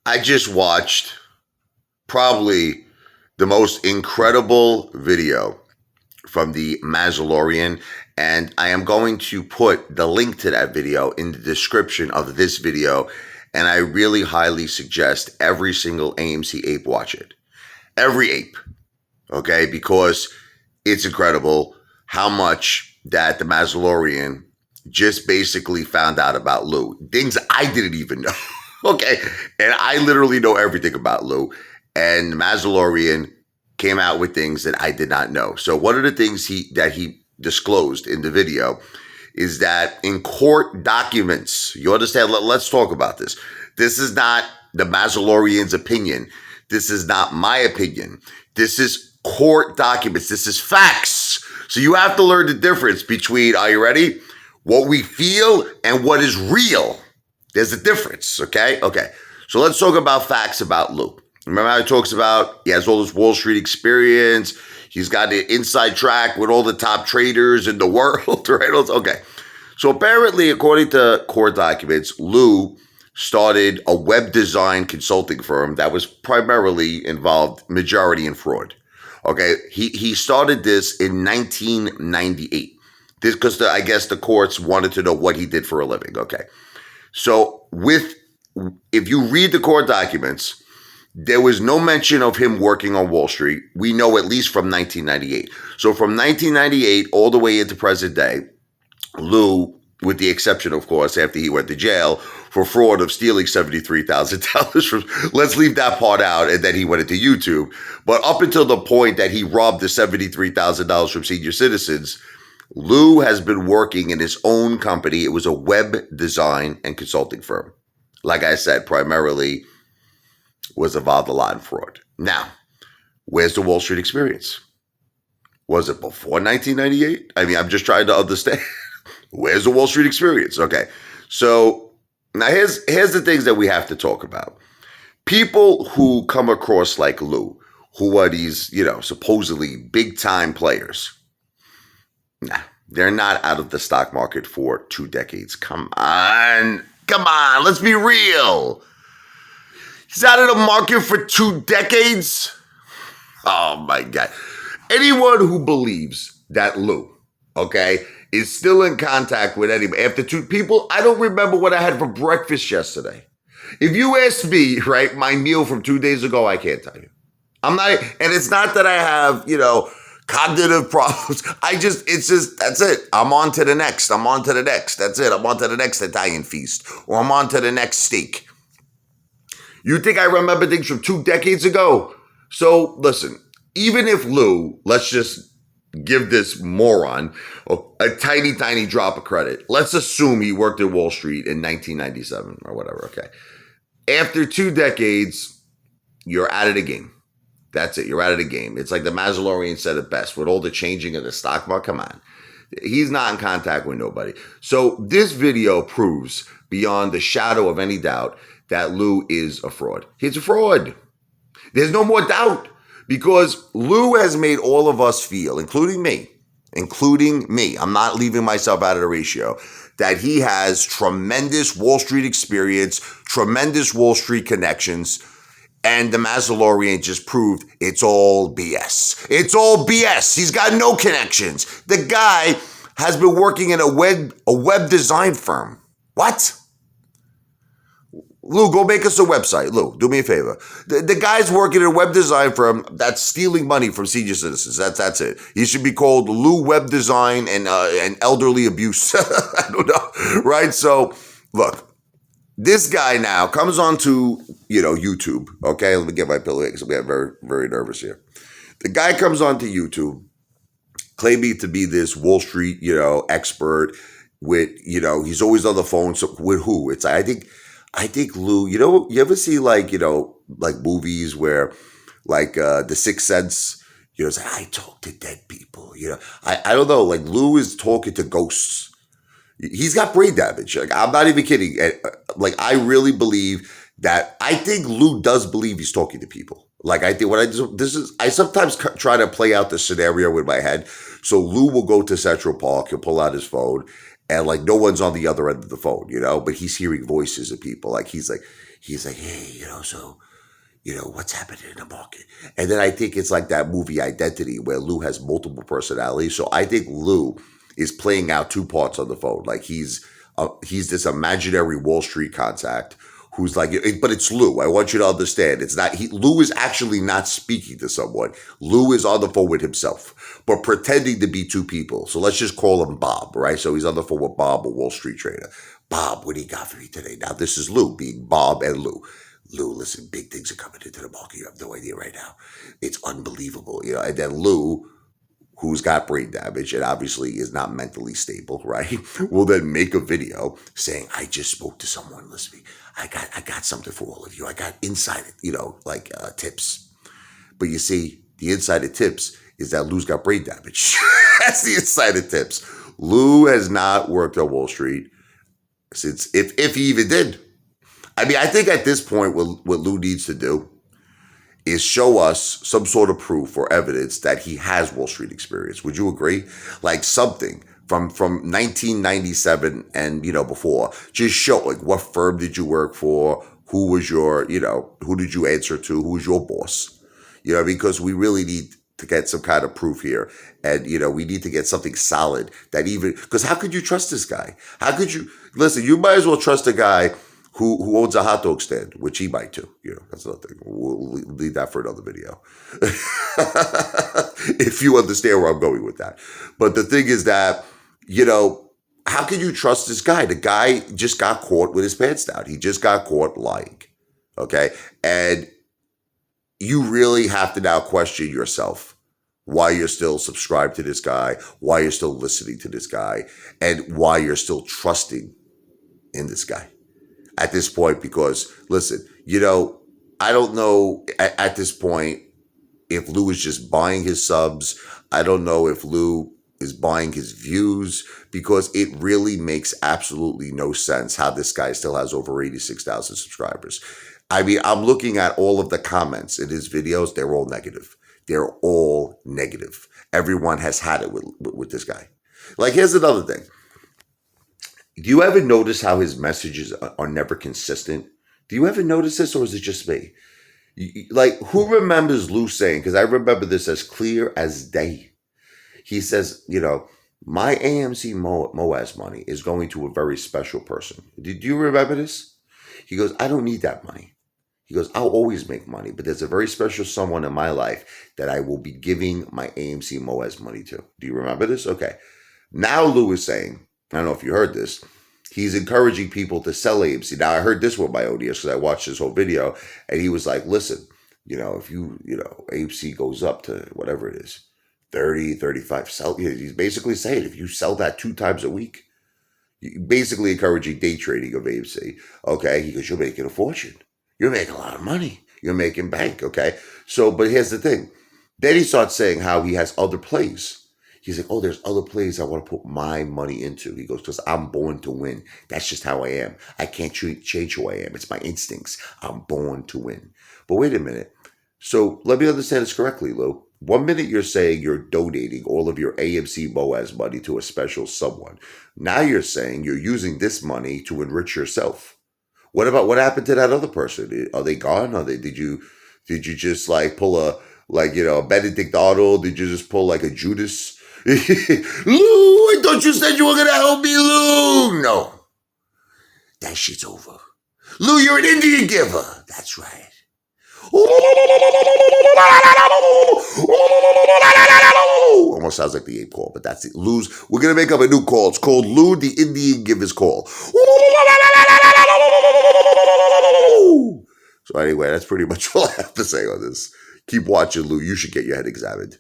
I just watched probably the most incredible video from the Massalorian, and I am going to put the link to that video in the description of this video, and I really highly suggest every single AMC ape watch it. Every ape, okay? Because it's incredible how much that the Massalorian just basically found out about Lou. Things I didn't even know. Okay. And I literally know everything about Lou. And the Massalorian came out with things that I did not know. So one of the things that he disclosed in the video is that in court documents, you understand, let's talk about this. This is not the Massalorian's opinion. This is not my opinion. This is court documents. This is facts. So you have to learn the difference between, are you ready? What we feel and what is real. There's a difference, okay? Okay, so let's talk about facts about Lou. Remember how he talks about he has all this Wall Street experience. He's got the inside track with all the top traders in the world, right? Okay, so apparently, according to court documents, Lou started a web design consulting firm that was primarily involved majority in fraud. Okay, he started this in 1998. This because I guess the courts wanted to know what he did for a living. Okay, so if you read the court documents, there was no mention of him working on Wall Street. We know at least from 1998. So from 1998 all the way into present day, Lou, with the exception, of course, after he went to jail for fraud of stealing $73,000 from, let's leave that part out, and then he went into YouTube. But up until the point that he robbed the $73,000 from senior citizens, Lou has been working in his own company. It was a web design and consulting firm. Like I said, primarily was involved a lot in fraud. Now, where's the Wall Street experience? Was it before 1998? I mean, I'm just trying to understand. Where's the Wall Street experience? Okay, so now here's the things that we have to talk about. People who come across like Lou, who are these, supposedly big-time players, nah, they're not out of the stock market for 2 decades. Come on, let's be real. He's out of the market for 2 decades? Oh my God. Anyone who believes that Lou, okay, is still in contact with anybody after 2 people, I don't remember what I had for breakfast yesterday. If you ask me, right, my meal from 2 days ago, I can't tell you. I'm not, and it's not that I have, cognitive problems. That's it. I'm on to the next. That's it. I'm on to the next Italian feast, or I'm on to the next steak. You think I remember things from 2 decades ago? So listen, even if Lou, let's just give this moron a tiny, tiny drop of credit. Let's assume he worked at Wall Street in 1997 or whatever, okay. After 2 decades, you're out of the game. That's it. You're out of the game. It's like the Massalorian said it best. With all the changing of the stock market, come on. He's not in contact with nobody. So this video proves beyond the shadow of any doubt that Lou is a fraud. He's a fraud. There's no more doubt, because Lou has made all of us feel, including me, I'm not leaving myself out of the ratio, that he has tremendous Wall Street experience, tremendous Wall Street connections, and the Massalorian just proved it's all BS. It's all BS. He's got no connections. The guy has been working in a web design firm. What? Lou, go make us a website. Lou, do me a favor. The guy's working in a web design firm that's stealing money from senior citizens. That's it. He should be called Lou Web Design and Elderly Abuse. I don't know, right? So, look, this guy now comes onto, YouTube. Okay, let me get my pillow because I'm getting very, very nervous here. The guy comes onto YouTube, claiming to be this Wall Street, expert with, he's always on the phone. So with who? It's I think Lou, you ever see like movies where like The Sixth Sense, it's like, I talk to dead people, I don't know, like Lou is talking to ghosts. He's got brain damage. Like, I'm not even kidding. Like, I really believe that, I think Lou does believe he's talking to people. Like, I think I sometimes try to play out the scenario in my head. So Lou will go to Central Park, he'll pull out his phone, and like no one's on the other end of the phone, but he's hearing voices of people. Like he's like, hey, so what's happening in the market? And then I think it's like that movie Identity where Lou has multiple personalities. So I think Lou is playing out two parts on the phone. Like he's this imaginary Wall Street contact who's like, but it's Lou. I want you to understand. It's not, Lou is actually not speaking to someone. Lou is on the phone with himself, but pretending to be two people. So let's just call him Bob, right? So he's on the phone with Bob, a Wall Street trader. Bob, what do you got for me today? Now this is Lou being Bob and Lou. Lou, listen, big things are coming into the market. You have no idea right now. It's unbelievable, And then Lou, who's got brain damage and obviously is not mentally stable, right, will then make a video saying, I just spoke to someone. Listen, I got something for all of you. I got insider, tips. But you see, the insider tips is that Lou's got brain damage. That's the insider tips. Lou has not worked on Wall Street since, if he even did. I mean, I think at this point, what Lou needs to do is show us some sort of proof or evidence that he has Wall Street experience. Would you agree? Like something from 1997 and, before. Just show, like, what firm did you work for? Who was your, who did you answer to? Who was your boss? Because we really need to get some kind of proof here. And, we need to get something solid that even, because how could you trust this guy? How could you, listen, you might as well trust a guy who owns a hot dog stand, which he might too. That's another thing. We'll leave that for another video. If you understand where I'm going with that. But the thing is that, how can you trust this guy? The guy just got caught with his pants down. He just got caught lying. Okay? And you really have to now question yourself why you're still subscribed to this guy, why you're still listening to this guy, and why you're still trusting in this guy. At this point, because listen, I don't know at this point if Lou is just buying his subs. I don't know if Lou is buying his views, because it really makes absolutely no sense how this guy still has over 86,000 subscribers. I mean, I'm looking at all of the comments in his videos. They're all negative. They're all negative. Everyone has had it with this guy. Like, here's another thing. Do you ever notice how his messages are never consistent? Do you ever notice this, or is it just me? Like, who remembers Lou saying, because I remember this as clear as day. He says, my AMC Moaz money is going to a very special person. Do you remember this? He goes, I don't need that money. He goes, I'll always make money, but there's a very special someone in my life that I will be giving my AMC Moaz money to. Do you remember this? Okay. Now Lou is saying, I don't know if you heard this, he's encouraging people to sell AMC. Now, I heard this with my audience because I watched this whole video, and he was like, listen, if AMC goes up to whatever it is, 30, 35, sell. He's basically saying, if you sell that 2 times a week, basically encouraging day trading of AMC. Okay. He goes, you're making a fortune. You're making a lot of money. You're making bank. Okay. So, but here's the thing. Then he starts saying how he has other plays. He's like, oh, there's other plays I want to put my money into. He goes, because I'm born to win. That's just how I am. I can't change who I am. It's my instincts. I'm born to win. But wait a minute. So let me understand this correctly, Lou. 1 minute you're saying you're donating all of your AMC Moaz money to a special someone. Now you're saying you're using this money to enrich yourself. What happened to that other person? Are they gone? Did you just like pull a Benedict Arnold? Did you just pull like a Judas? Lou, I thought you said you were gonna help me, Lou. No, that shit's over. Lou, you're an Indian giver. That's right. Almost sounds like the ape call, but that's it. Lou's. We're gonna make up a new call. It's called Lou the Indian Giver's Call. So anyway, that's pretty much all I have to say on this. Keep watching, Lou. You should get your head examined.